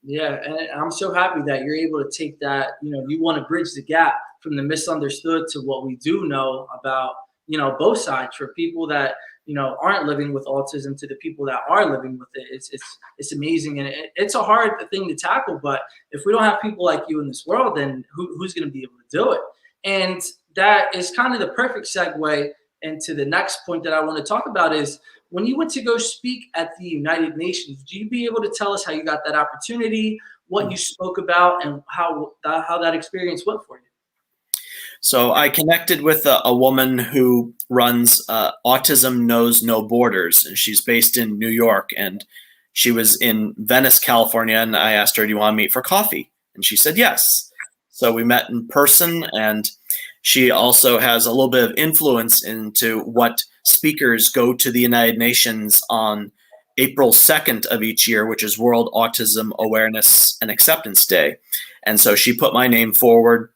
Yeah, and I'm so happy that you're able to take that, you want to bridge the gap from the misunderstood to what we do know about, both sides, for people that, aren't living with autism to the people that are living with it. It's amazing. And it's a hard thing to tackle, but if we don't have people like you in this world, then who's going to be able to do it? And that is kind of the perfect segue into the next point that I want to talk about is, when you went to go speak at the United Nations, would you be able to tell us how you got that opportunity, what you spoke about, and how that experience went for you? So I connected with a woman who runs Autism Knows No Borders, and she's based in New York, and she was in Venice, California, and I asked her, do you want to meet for coffee? And she said yes. So we met in person, and she also has a little bit of influence into what speakers go to the United Nations on April 2nd of each year, which is World Autism Awareness and Acceptance Day. And so she put my name forward,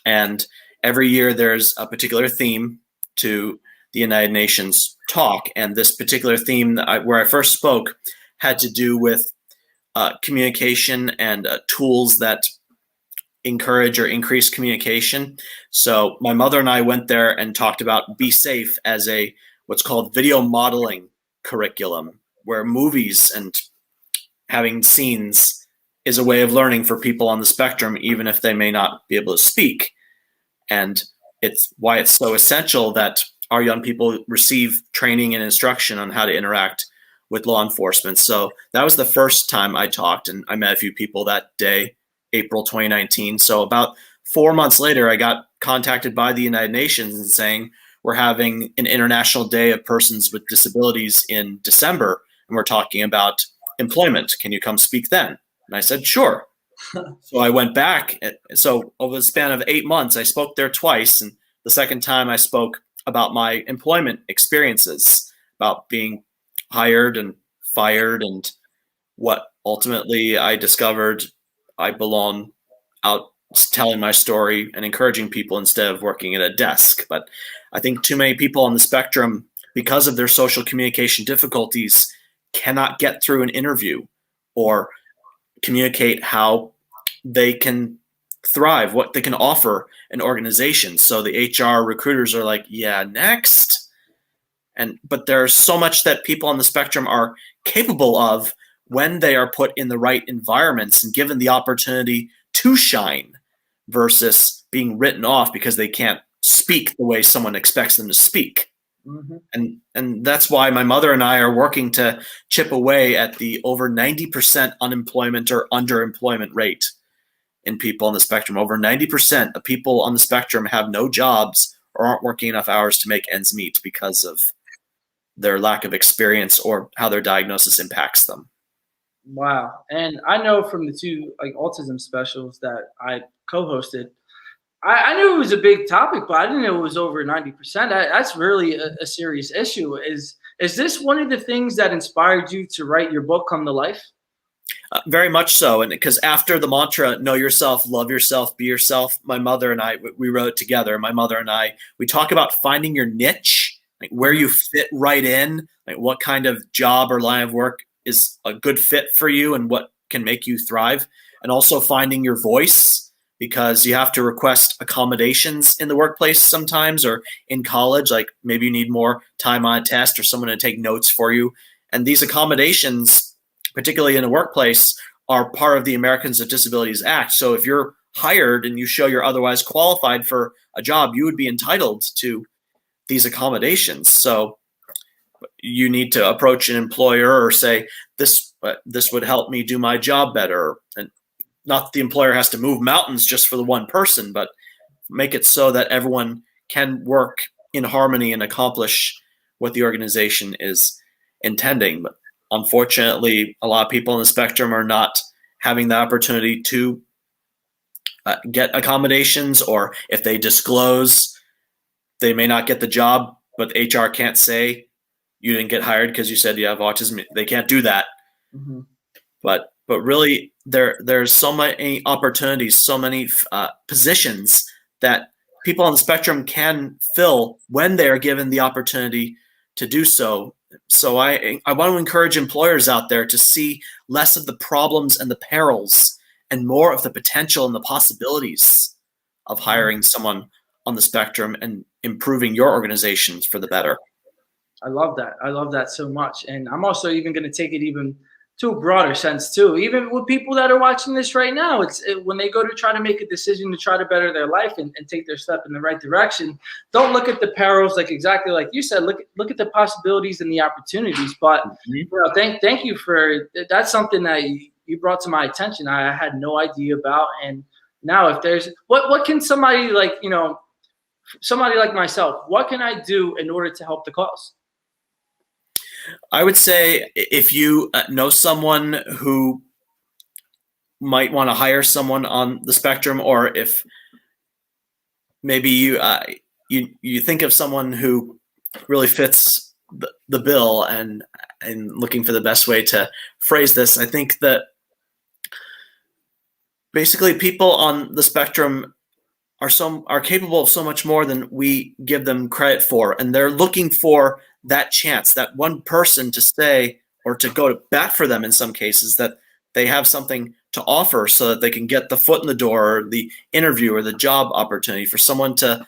and every year there's a particular theme to the United Nations talk. And this particular theme where I first spoke had to do with communication and tools that encourage or increase communication. So my mother and I went there and talked about Be Safe as a what's called video modeling curriculum, where movies and having scenes is a way of learning for people on the spectrum, even if they may not be able to speak. And it's why it's so essential that our young people receive training and instruction on how to interact with law enforcement. So that was the first time I talked, and I met a few people that day, April 2019. So about 4 months later, I got contacted by the United Nations and saying, we're having an International Day of Persons with Disabilities in December, and we're talking about employment. Can you come speak then? And I said, sure. So I went back. So over the span of 8 months, I spoke there twice. And the second time I spoke about my employment experiences, about being hired and fired, and what ultimately I discovered I belong out telling my story and encouraging people instead of working at a desk. But I think too many people on the spectrum, because of their social communication difficulties, cannot get through an interview or communicate how they can thrive, what they can offer an organization. So the HR recruiters are like, yeah, next. But there's so much that people on the spectrum are capable of when they are put in the right environments and given the opportunity to shine, versus being written off because they can't speak the way someone expects them to speak. Mm-hmm. And that's why my mother and I are working to chip away at the over 90% unemployment or underemployment rate in people on the spectrum. Over 90% of people on the spectrum have no jobs or aren't working enough hours to make ends meet because of their lack of experience or how their diagnosis impacts them. Wow. And I know from the two autism specials that I co-hosted, I knew it was a big topic, but I didn't know it was over 90%. That's really a serious issue. Is this one of the things that inspired you to write your book, Come to Life? Very much so. And because after the mantra, know yourself, love yourself, be yourself, my mother and I, we wrote it together. My mother and I, we talk about finding your niche, like where you fit right in, like what kind of job or line of work is a good fit for you and what can make you thrive. And also finding your voice, because you have to request accommodations in the workplace sometimes, or in college, like maybe you need more time on a test or someone to take notes for you. And these accommodations, particularly in a workplace, are part of the Americans with Disabilities Act. So if you're hired and you show you're otherwise qualified for a job, you would be entitled to these accommodations. So you need to approach an employer or say, this would help me do my job better. And not that the employer has to move mountains just for the one person, but make it so that everyone can work in harmony and accomplish what the organization is intending. But unfortunately, a lot of people on the spectrum are not having the opportunity to get accommodations, or if they disclose, they may not get the job, but HR can't say you didn't get hired because you said you have autism. They can't do that. Mm-hmm. But really, there's so many opportunities, so many positions that people on the spectrum can fill when they are given the opportunity to do so. So I want to encourage employers out there to see less of the problems and the perils and more of the potential and the possibilities of hiring someone on the spectrum and improving your organizations for the better. I love that. I love that so much. And I'm also even going to take it even to a broader sense too. Even with people that are watching this right now, when they go to try to make a decision to try to better their life and take their step in the right direction, don't look at the perils, like exactly like you said, look at the possibilities and the opportunities. But thank you for, that's something that you brought to my attention. I had no idea about. And now if there's, what can somebody somebody like myself, what can I do in order to help the cause? I would say if you know someone who might want to hire someone on the spectrum, or if maybe you think of someone who really fits the bill, and looking for the best way to phrase this, I think that basically people on the spectrum are capable of so much more than we give them credit for, and they're looking for that chance, that one person to say, or to go to bat for them in some cases, that they have something to offer so that they can get the foot in the door, or the interview or the job opportunity, for someone to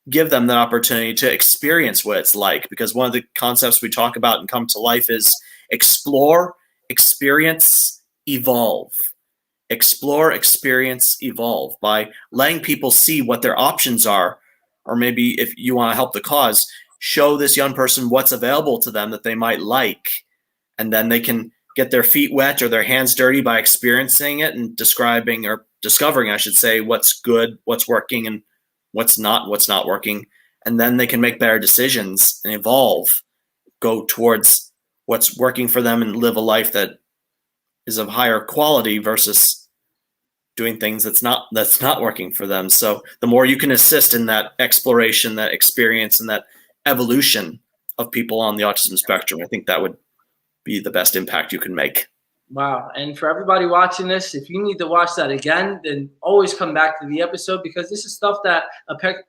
give them that opportunity to experience what it's like. Because one of the concepts we talk about and come to life is explore, experience, evolve. Explore, experience, evolve, by letting people see what their options are. Or maybe if you want to help the cause, show this young person what's available to them that they might like. And then they can get their feet wet or their hands dirty by experiencing it and describing, or discovering, I should say, what's good, what's working, and what's not working. And then they can make better decisions and evolve, go towards what's working for them, and live a life that is of higher quality versus doing things that's not working for them. So the more you can assist in that exploration, that experience, and that evolution of people on the autism spectrum, I think that would be the best impact you can make. Wow. And for everybody watching this, if you need to watch that again, then always come back to the episode, because this is stuff that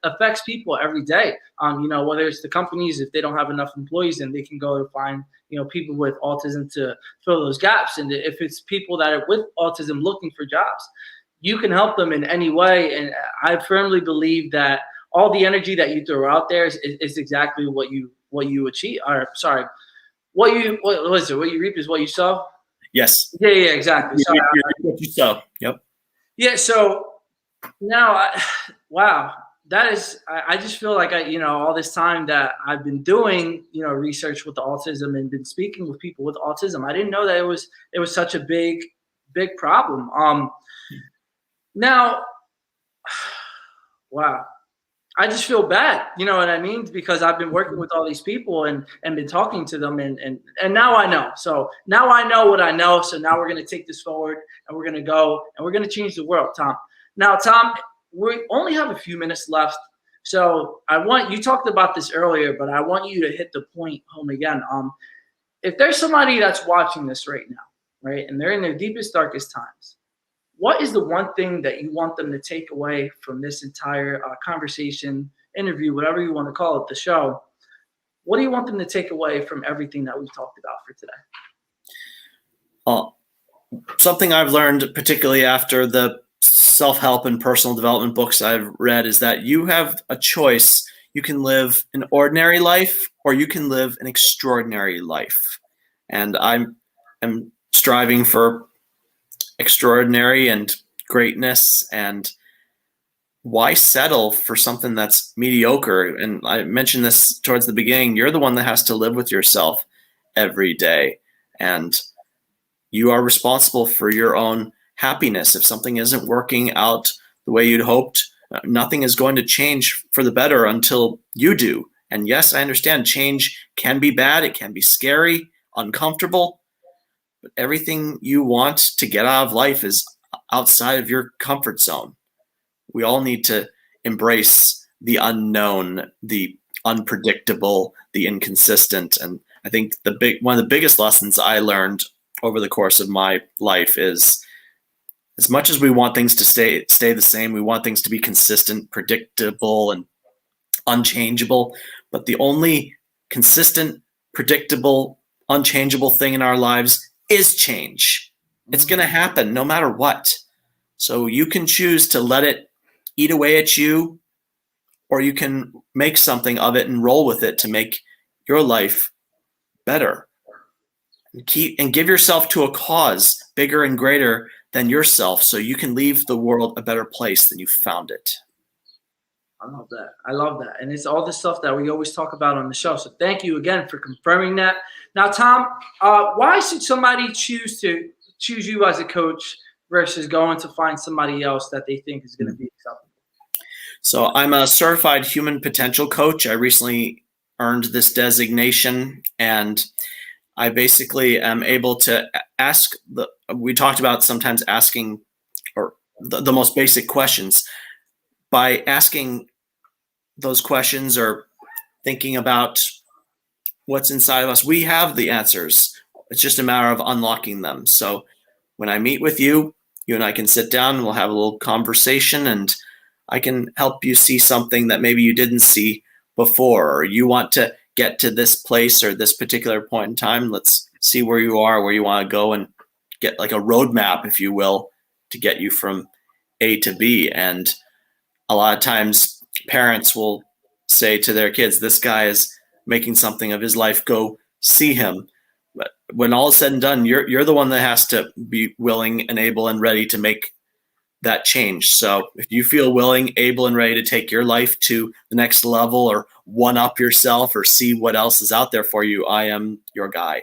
affects people every day. Whether it's the companies, if they don't have enough employees, then they can go to find, people with autism to fill those gaps. And if it's people that are with autism looking for jobs, you can help them in any way. And I firmly believe that all the energy that you throw out there is exactly what you achieve. Or sorry, what you reap is what you sow. Yes. Yeah, exactly. So, what you sow. Yep. Yeah. So now, wow, that is. I just feel like all this time that I've been doing, research with the autism and been speaking with people with autism, I didn't know that it was such a big problem. Now, wow. I just feel bad, you know what I mean? Because I've been working with all these people and been talking to them, and now I know. So now I know what I know. So now we're going to take this forward, and we're going to go, and we're going to change the world, Tom. Now, Tom, we only have a few minutes left. So you talked about this earlier, but I want you to hit the point home again. If there's somebody that's watching this right now, right, and they're in their deepest, darkest times, what is the one thing that you want them to take away from this entire conversation, interview, whatever you want to call it, the show? What do you want them to take away from everything that we've talked about for today? Something I've learned, particularly after the self-help and personal development books I've read, is that you have a choice. You can live an ordinary life, or you can live an extraordinary life. And I'm striving for extraordinary and greatness, and why settle for something that's mediocre? And I mentioned this towards the beginning, you're the one that has to live with yourself every day, and you are responsible for your own happiness. If something isn't working out the way you'd hoped, nothing is going to change for the better until you do. And yes, I understand change can be bad, it can be scary, uncomfortable, but everything you want to get out of life is outside of your comfort zone. We all need to embrace the unknown, the unpredictable, the inconsistent. And I think one of the biggest lessons I learned over the course of my life is, as much as we want things to stay the same, we want things to be consistent, predictable, and unchangeable. But the only consistent, predictable, unchangeable thing in our lives is change. It's going to happen no matter what. So you can choose to let it eat away at you, or you can make something of it and roll with it to make your life better. And give yourself to a cause bigger and greater than yourself, so you can leave the world a better place than you found it. I love that. I love that. And it's all the stuff that we always talk about on the show. So thank you again for confirming that. Now, Tom, why should somebody choose you as a coach versus going to find somebody else that they think is going to be acceptable? So I'm a certified human potential coach. I recently earned this designation, and I basically am able to ask we talked about sometimes asking or the most basic questions. By asking those questions or thinking about what's inside of us, we have the answers. It's just a matter of unlocking them. So when I meet with you, you and I can sit down and we'll have a little conversation, and I can help you see something that maybe you didn't see before, or you want to get to this place or this particular point in time. Let's see where you are, where you want to go, and get like a roadmap, if you will, to get you from A to B. And a lot of times parents will say to their kids, this guy is making something of his life, go see him. But when all is said and done, you're the one that has to be willing and able and ready to make that change. So if you feel willing, able, and ready to take your life to the next level or one up yourself or see what else is out there for you, I am your guy.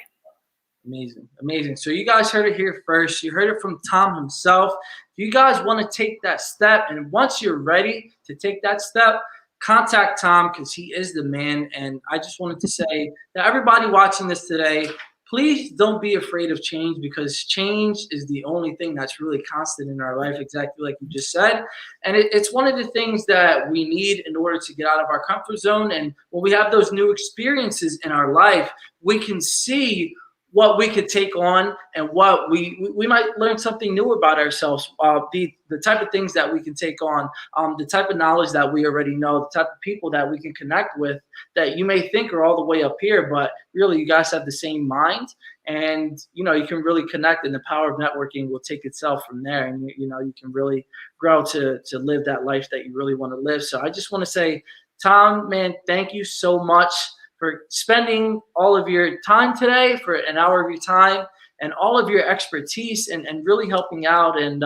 Amazing. Amazing. So you guys heard it here first. You heard it from Tom himself. If you guys want to take that step, and once you're ready to take that step, contact Tom because he is the man. And I just wanted to say that everybody watching this today, please don't be afraid of change, because change is the only thing that's really constant in our life, exactly like you just said. And it's one of the things that we need in order to get out of our comfort zone. And when we have those new experiences in our life, we can see what we could take on and what we might learn something new about ourselves, the type of things that we can take on, the type of knowledge that we already know, the type of people that we can connect with that you may think are all the way up here, but really you guys have the same mind, and you can really connect, and the power of networking will take itself from there, and you can really grow to live that life that you really want to live. So I just want to say, Tom, man, thank you so much for spending all of your time today, for an hour of your time, and all of your expertise, and really helping out and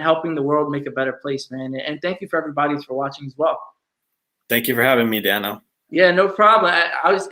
helping the world make a better place, man. And thank you for everybody for watching as well. Thank you for having me, Dano. Yeah, no problem.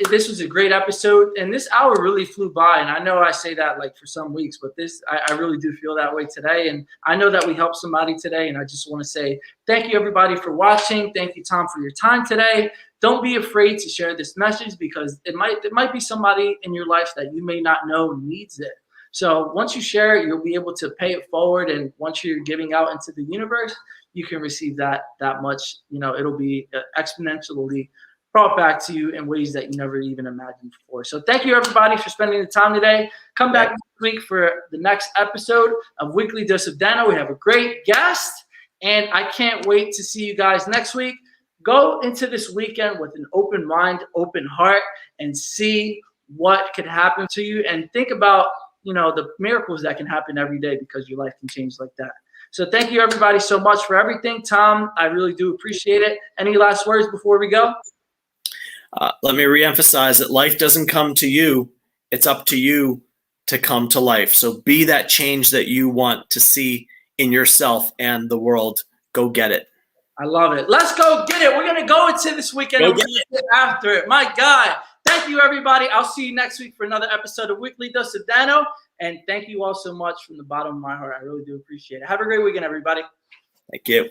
This was a great episode, and this hour really flew by. And I know I say that like for some weeks, but I really do feel that way today. And I know that we helped somebody today. And I just want to say thank you, everybody, for watching. Thank you, Tom, for your time today. Don't be afraid to share this message, because it might be somebody in your life that you may not know needs it. So once you share it, you'll be able to pay it forward. And once you're giving out into the universe, you can receive that much. It'll be exponentially brought back to you in ways that you never even imagined before. So thank you, everybody, for spending the time today. Come back next week for the next episode of Weekly Dose of Dano. We have a great guest, and I can't wait to see you guys next week. Go into this weekend with an open mind, open heart, and see what could happen to you, and think about, the miracles that can happen every day, because your life can change like that. So thank you, everybody, so much for everything. Tom, I really do appreciate it. Any last words before we go? Let me reemphasize that life doesn't come to you. It's up to you to come to life. So be that change that you want to see in yourself and the world. Go get it. I love it. Let's go get it. We're going to go into this weekend and get after it. My God. Thank you, everybody. I'll see you next week for another episode of Weekly Dose of Dano. And thank you all so much from the bottom of my heart. I really do appreciate it. Have a great weekend, everybody. Thank you.